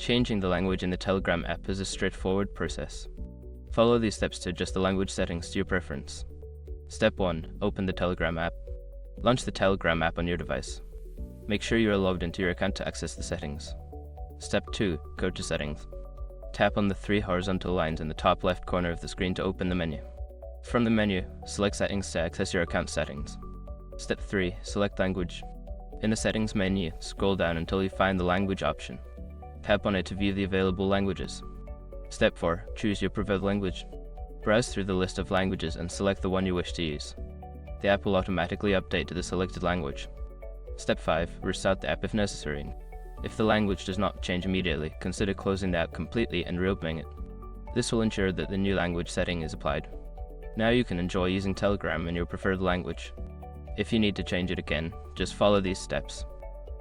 Changing the language in the Telegram app is a straightforward process. Follow these steps to adjust the language settings to your preference. Step 1. Open the Telegram app. Launch the Telegram app on your device. Make sure you are logged into your account to access the settings. Step 2. Go to Settings. Tap on the 3 horizontal lines in the top left corner of the screen to open the menu. From the menu, select Settings to access your account settings. Step 3. Select Language. In the Settings menu, scroll down until you find the Language option. Tap on it to view the available languages. Step 4. Choose your preferred language. Browse through the list of languages and select the one you wish to use. The app will automatically update to the selected language. Step 5. Restart the app if necessary. If the language does not change immediately, consider closing the app completely and reopening it. This will ensure that the new language setting is applied. Now you can enjoy using Telegram in your preferred language. If you need to change it again, just follow these steps.